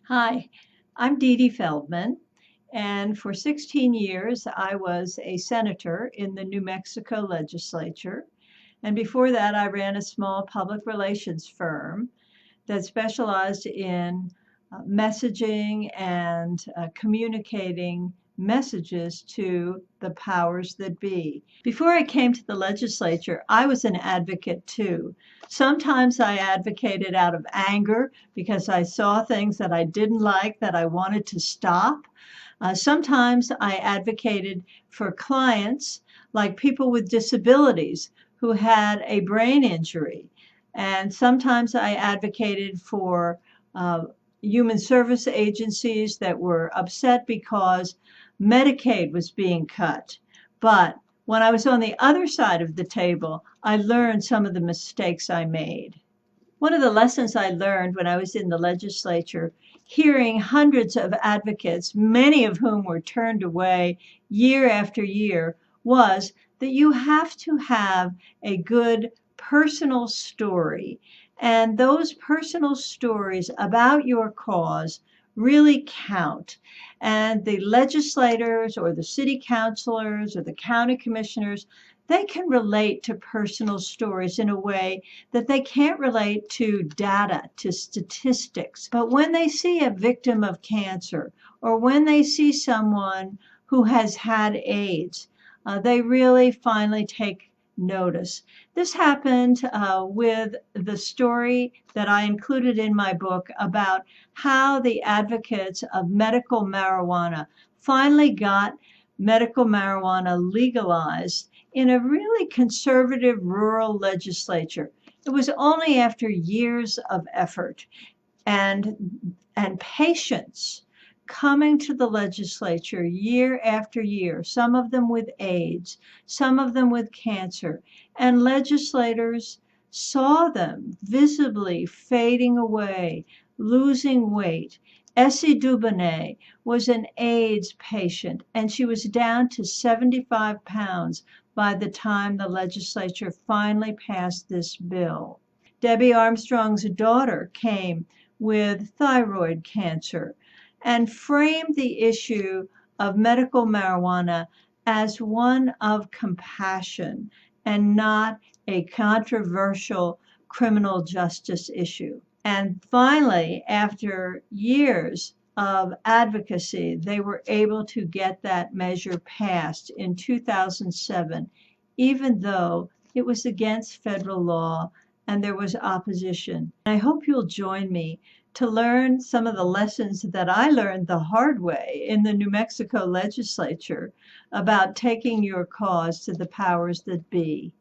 Hi, I'm Dee Dee Feldman, and for 16 years I was a senator in the New Mexico legislature. And before that, I ran a small public relations firm that specialized in messaging and communicating messages to the powers that be. Before I came to the legislature, I was an advocate too. Sometimes I advocated out of anger because I saw things that I didn't like that I wanted to stop. Sometimes I advocated for clients like people with disabilities who had a brain injury. And sometimes I advocated for uh, human service agencies that were upset because Medicaid was being cut. But when I was on the other side of the table, I learned some of the mistakes I made. One of the lessons I learned when I was in the legislature, hearing hundreds of advocates, many of whom were turned away year after year, was that you have to have a good personal story. And those personal stories about your cause really count. And the legislators or the city councilors or the county commissioners, they can relate to personal stories in a way that they can't relate to data, to statistics. But when they see a victim of cancer or when they see someone who has had AIDS, they really finally take notice. This happened with the story that I included in my book about how the advocates of medical marijuana finally got medical marijuana legalized in a really conservative rural legislature. It was only after years of effort and patience coming to the legislature year after year, some of them with AIDS, some of them with cancer, and legislators saw them visibly fading away, losing weight. Essie Dubonnet was an AIDS patient, and she was down to 75 pounds by the time the legislature finally passed this bill. Debbie Armstrong's daughter came with thyroid cancer and framed the issue of medical marijuana as one of compassion and not a controversial criminal justice issue. And finally, after years of advocacy, they were able to get that measure passed in 2007, even though it was against federal law and there was opposition. I hope you'll join me to learn some of the lessons that I learned the hard way in the New Mexico legislature about taking your cause to the powers that be.